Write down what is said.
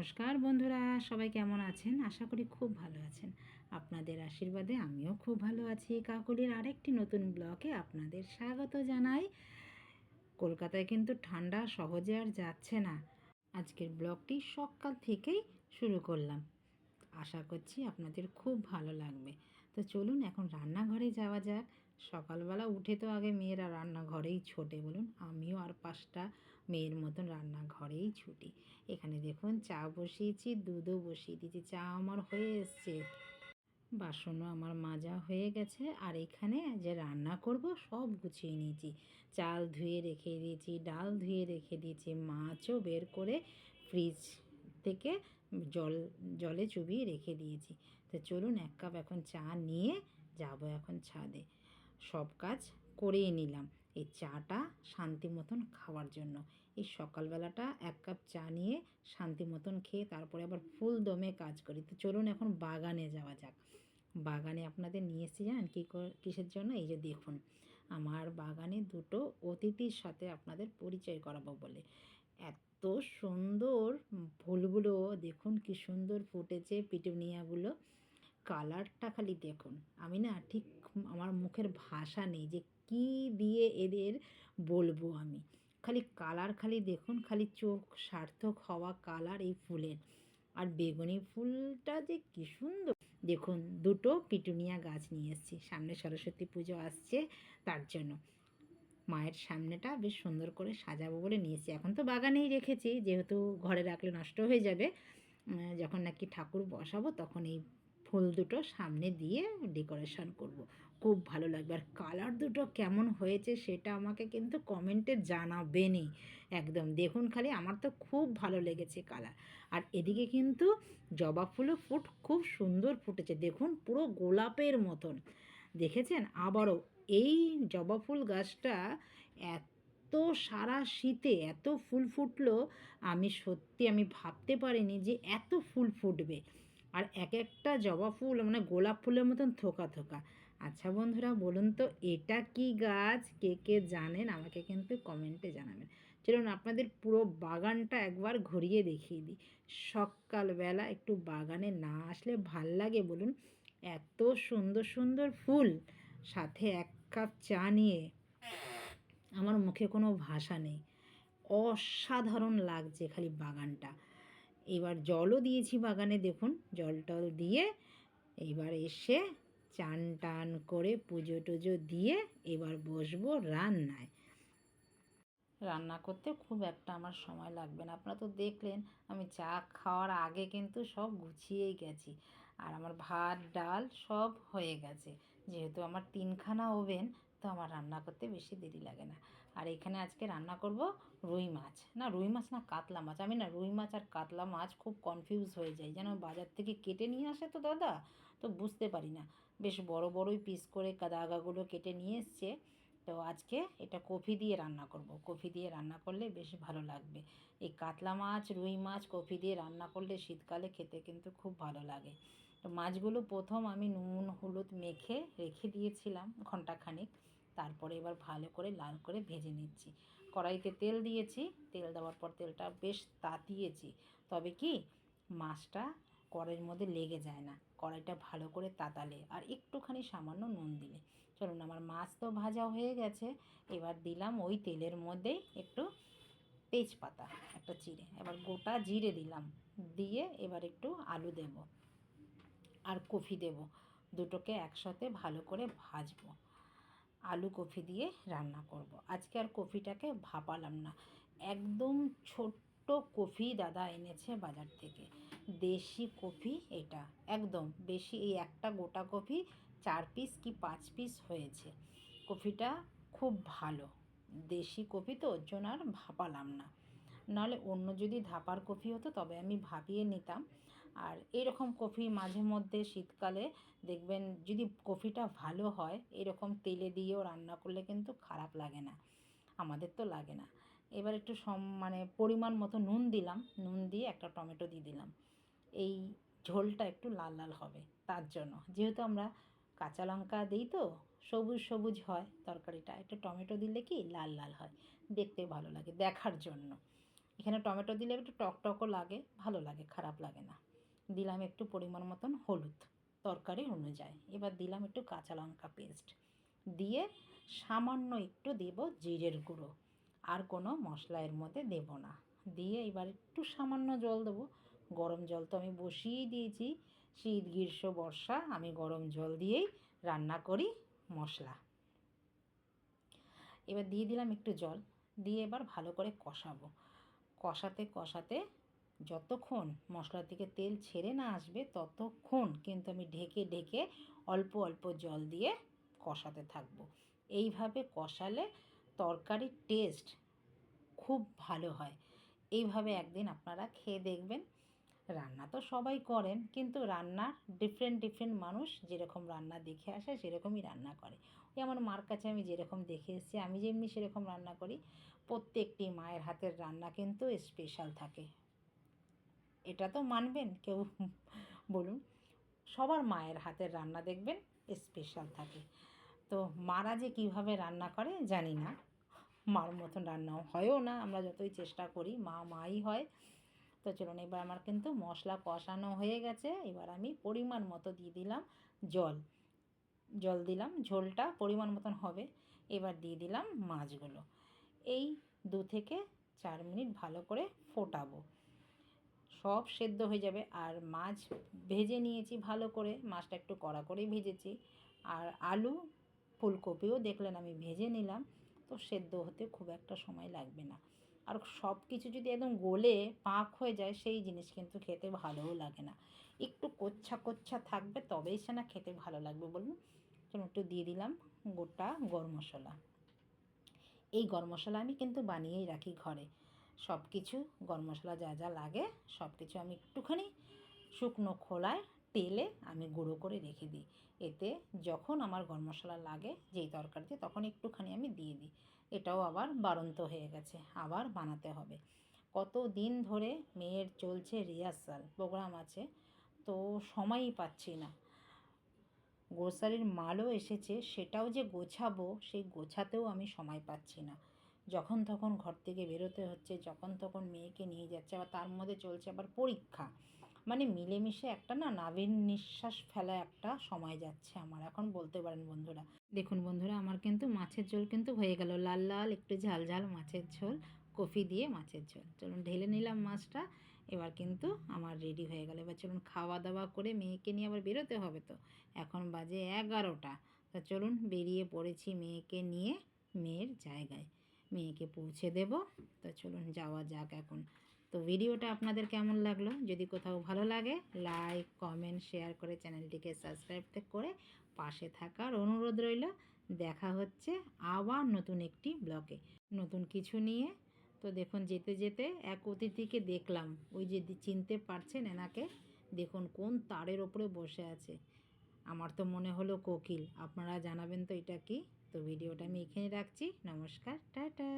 নমস্কার বন্ধুরা, সবাই কেমন আছেন? আশা করি খুব ভালো আছেন। আপনাদের আশীর্বাদে আমিও খুব ভালো আছি। কাকলির আরেকটি নতুন ব্লগে আপনাদের স্বাগত জানাই। কলকাতায় কিন্তু ঠান্ডা সহজে আর যাচ্ছে না। আজকের ব্লগটি সকাল থেকেই শুরু করলাম। আশা করছি আপনাদের খুব ভালো লাগবে। তো চলুন এখন রান্নাঘরে যাওয়া যাক। সকালবেলা উঠে তো আগে মেয়েরা রান্নাঘরেই ছোটে, বলুন, আমিও আর 5টা মেয়ের মতন রান্নাঘরেই ছুটি। এখানে দেখুন চা বসিয়েছি, দুধও বসিয়ে দিয়েছি। চা আমার হয়ে এসছে, বাসনও আমার মাজা হয়ে গেছে, আর এখানে যে রান্না করব সব গুছিয়ে নিয়েছি। চাল ধুয়ে রেখে দিয়েছি, ডাল ধুয়ে রেখে দিয়েছি, মাছও বের করে ফ্রিজ থেকে জলে চুবিয়ে রেখে দিয়েছি। তো চলুন এক কাপ এখন চা নিয়ে যাব এখন ছাদে। সব কাজ করেই নিলাম এই চাটা শান্তি মতন খাওয়ার জন্য। এই সকালবেলাটা এক কাপ চা নিয়ে শান্তি মতন খেয়ে তারপরে আবার ফুল দমে কাজ করি। তো চলুন এখন বাগানে যাওয়া যাক। বাগানে আপনাদের নিয়ে এসেছি জানেন কিসের জন্য? এই যে দেখুন, আমার বাগানে দুটো অতিথির সাথে আপনাদের পরিচয় করাবো বলে। এত সুন্দর ফুলগুলো দেখুন, কি সুন্দর ফুটেছে পিটুনিয়াগুলো। কালারটা খালি দেখুন, আমি না ঠিক আমার মুখের ভাষা নেই যে কি দিয়ে এদের বলবো আমি। খালি কালার, খালি দেখুন, খালি চোখ সার্থক হওয়া কালার এই ফুলের। আর বেগুনি ফুলটা যে কী সুন্দর দেখুন। দুটো পিটুনিয়া গাছ নিয়ে এসেছি, সামনে সরস্বতী পুজো আসছে তার জন্য। মায়ের সামনেটা বেশ সুন্দর করে সাজাবো বলে নিয়েছি। এখন তো বাগানেই রেখেছি, যেহেতু ঘরে রাখলে নষ্ট হয়ে যাবে। যখন নাকি ঠাকুর বসাবো তখন এই ফুল দুটো সামনে দিয়ে ডেকোরেশন করব। খুব ভালো লাগবে। আর কালার দুটো কেমন হয়েছে সেটা আমাকে কিন্তু কমেন্টে জানাবেনই। একদম দেখুন খালি, আমার তো খুব ভালো লেগেছে কালার। আর এদিকে কিন্তু জবা ফুলও খুব সুন্দর ফুটেছে দেখুন, পুরো গোলাপের মতন। দেখেছেন? আবারও এই জবা ফুল গাছটা এত সারা শীতে এত ফুল ফুটলো, আমি ভাবতে পারিনি যে এত ফুল ফুটবে। আর এক একটা জবা ফুল মানে গোলাপ ফুলের মতন থোকা থোকা। আচ্ছা বন্ধুরা, বলুন তো এটা কি গাছ? কে কে জানেন আমাকে কিন্তু কমেন্টে জানাবেন। চলুন আপনাদের পুরো বাগানটা একবার ঘুরিয়ে দেখিয়ে দিই। সকালবেলা একটু বাগানে না আসলে ভাল লাগে বলুন? এত সুন্দর সুন্দর ফুল, সাথে এক কাপ চা নিয়ে আমার মুখে কোনো ভাষা নেই। অসাধারণ লাগছে খালি বাগানটা। এবার জলও দিয়েছি বাগানে দেখুন, জল টল দিয়ে এবার এসে চান টান করে পুজো টুজো দিয়ে এবার বসবো রান্নায়। রান্না করতে খুব একটা আমার সময় লাগবে না। আপনারা তো দেখলেন আমি চা খাওয়ার আগে কিন্তু সব গুছিয়েই গেছি। আর আমার ভাত ডাল সব হয়ে গেছে। যেহেতু আমার 3খানা ওভেন, তো আমার রান্না করতে বেশি দেরি লাগে না। আর এখানে আজকে রান্না করব রুই মাছ, না রুই মাছ না কাতলা মাছ। আমি না রুই মাছ আর কাতলা মাছ খুব কনফিউজ হয়ে যাই, যেন বাজার থেকে কেটে নিয়ে আসে তো দাদা, তো বুঝতে পারি না। বেশ বড় বড়ই পিস করে দাগাগুলো কেটে নিয়ে এসছে। তো আজকে এটা কফি দিয়ে রান্না করব। কফি দিয়ে রান্না করলে বেশ ভালো লাগবে। এই কাতলা মাছ রুই মাছ কফি দিয়ে রান্না করলে শীতকালে খেতে কিন্তু খুব ভালো লাগে। তো মাছগুলো প্রথম আমি নুন হলুদ মেখে রেখে দিয়েছিলাম ঘন্টাখানেক। তারপরে এবার ভালো করে লাল করে ভেজে নিচ্ছি। কড়াইতে তেল দিয়েছি, তেল দেওয়ার পর তেলটা বেশ তাতিয়েছি। তবে কি, মাছটা কড়াইয়ের মধ্যে লেগে যায় না কড়াইটা ভালো করে তাতালে, আর একটুখানি সামান্য নুন দিলে। চলুন, আমার মাছ তো ভাজা হয়ে গেছে। এবার দিলাম ওই তেলের মধ্যেই একটু তেজপাতা একটা চিড়ে, এবার গোটা জিরে দিলাম, দিয়ে এবার একটু আলু দেব আর কফি দেব। দুটোকে একসাথে ভালো করে ভাজবো। আলু কফি দিয়ে রান্না করব। আজকে আর কফিটাকে ভাপালাম না, একদম ছোট্ট কফি দাদা এনেছে বাজার থেকে, দেশি কফি এটা। একদম বেশি, এই একটা গোটা কফি 4 পিস কি 5 পিস হয়েছে। কফিটা খুব ভালো, দেশি কফি তো, ওর জন্য আর ভাপালাম না। নাহলে অন্য যদি ধাপার কফি হতো তবে আমি ভাপিয়ে নিতাম। আর এরকম কফি মাঝে মধ্যে শীতকালে দেখবেন, যদি কফিটা ভালো হয় এরকম তেলে দিয়েও রান্না করলে কিন্তু খারাপ লাগে না, আমাদের তো লাগে না। এবার একটু মানে পরিমাণ মতো নুন দিলাম, নুন দিয়ে একটা টমেটো দিয়ে দিলাম। এই ঝোলটা একটু লাল লাল হবে তার জন্য, যেহেতু আমরা কাঁচা লঙ্কা দিই তো সবুজ সবুজ হয় তরকারিটা, একটু টমেটো দিলে কি লাল লাল হয়, দেখতে ভালো লাগে দেখার জন্য। এখানে টমেটো দিলে একটু টকটকও লাগে, ভালো লাগে, খারাপ লাগে না। দিলাম একটু পরিমাণ মতন হলুদ তরকারি অনুযায়ী। এবার দিলাম একটু কাঁচা লঙ্কা পেস্ট দিয়ে সামান্য একটু দেব জিরের গুঁড়ো, আর কোনো মশলা এর মধ্যে দেব না। দিয়ে এবার একটু সামান্য জল দেবো। গরম জল তো আমি বসিয়েই দিয়েছি, শীত গ্রীষ্ম বর্ষা আমি গরম জল দিয়েই রান্না করি মশলা। এবার দিয়ে দিলাম একটু জল, দিয়ে এবার ভালো করে কষাবো। কষাতে কষাতে যতক্ষণ মশলা থেকে তেল ছেড়ে না আসবে ততক্ষণ কিন্তু আমি ঢেকে ঢেকে অল্প অল্প জল দিয়ে কষাতে থাকবো। এইভাবে কষালে তরকারির টেস্ট খুব ভালো হয়। এইভাবে একদিন আপনারা খেয়ে দেখবেন। রান্না তো সবাই করেন, কিন্তু রান্নার ডিফারেন্ট ডিফারেন্ট মানুষ যেরকম রান্না দেখে আসে সেরকমই রান্না করে। ওই আমার মার কাছে আমি যেরকম দেখে এসেছি, আমি যেমনি সেরকম রান্না করি। প্রত্যেকটি মায়ের হাতের রান্না কিন্তু স্পেশাল থাকে, এটা তো মানবেন কেউ? বলুন। সবার মায়ের হাতের রান্না দেখবেন স্পেশাল থাকে। তো মারা যে কীভাবে রান্না করে জানি না, মার মতন রান্নাও হয়ও না, আমরা যতই চেষ্টা করি মাই হয়। তো চলুন, এবার আমার কিন্তু মশলা কষানো হয়ে গেছে। এবার আমি পরিমাণ মতো দিয়ে দিলাম জল দিলাম, ঝোলটা পরিমাণ মতন হবে। এবার দিয়ে দিলাম মাছগুলো। এই 2 থেকে 4 মিনিট ভালো করে ফোটাবো, সব সেদ্ধ হয়ে যাবে। আর মাছ ভেজে নিয়েছি ভালো করে, মাছটা একটু কড়া করেই ভেজেছি। আর আলু ফুলকপিও দেখলেন আমি ভেজে নিলাম, তো সেদ্ধ হতে খুব একটা সময় লাগবে না। আর সব কিছু যদি একদম গলে পাক হয়ে যায় সেই জিনিস কিন্তু খেতে ভালোও লাগে না। একটু কোচ্ছা কোচ্ছা থাকবে তবেই সে না খেতে ভালো লাগবে, বলুন। চলুন, একটু দিয়ে দিলাম গোটা গরম মশলা। এই গরম মশলা আমি কিন্তু বানিয়েই রাখি ঘরে। সব কিছু গরম মশলা যা যা লাগে সব কিছু আমি একটুখানি শুকনো খোলায় তেলে আমি গুঁড়ো করে রেখে দিই। এতে যখন আমার গরম মশলা লাগে যেই তরকারিতে, তখন একটুখানি আমি দিয়ে দিই। এটাও আবার বাড়ন্ত হয়ে গেছে, আবার বানাতে হবে। কত দিন ধরে মেয়ের চলছে রিহার্সাল, প্রোগ্রাম আছে, তো সময়ই পাচ্ছি না। গ্রোসারির মালও এসেছে, সেটাও যে গোছাবো সেই গোছাতেও আমি সময় পাচ্ছি না। যখন তখন ঘর থেকে বেরোতে হচ্ছে, যখন তখন মেয়েকে নিয়ে যাচ্ছে, আবার তার মধ্যে চলছে আবার পরীক্ষা। মানে মিলেমিশে একটা না নাভির নিঃশ্বাস ফেলা একটা সময় যাচ্ছে আমার এখন, বলতে পারেন বন্ধুরা। দেখুন বন্ধুরা, আমার কিন্তু মাছের ঝোল কিন্তু হয়ে গেল, লাল লাল একটু ঝাল ঝাল মাছের ঝোল, কফি দিয়ে মাছের ঝোল। চলুন ঢেলে নিলাম মাছটা। এবার কিন্তু আমার রেডি হয়ে গেল। এবার চলুন খাওয়া দাওয়া করে মেয়েকে নিয়ে আবার বেরোতে হবে তো। এখন বাজে 11টা। তা চলুন বেরিয়ে পড়েছি মেয়েকে নিয়ে মেয়ের জায়গায়, মেয়েকে পৌঁছে দেব। তো চলুন যাওয়া যাক এখন। তো ভিডিওটা আপনাদের কেমন লাগলো? যদি কোথাও ভালো লাগে লাইক কমেন্ট শেয়ার করে চ্যানেলটিকে সাবস্ক্রাইব করে পাশে থাকার অনুরোধ রইল। দেখা হচ্ছে আবার নতুন একটি ব্লগে নতুন কিছু নিয়ে। তো দেখুন যেতে যেতে এক অতিথিকে দেখলাম, ওই যে চিনতে পারছেন এনাকে, দেখুন কোন তারের ওপরে বসে আছে। আমার তো মনে হলো কোকিল, আপনারা জানাবেন তো এটা কি। তো ভিডিওটা আমি এখানে রাখছি। নমস্কার, টাটা।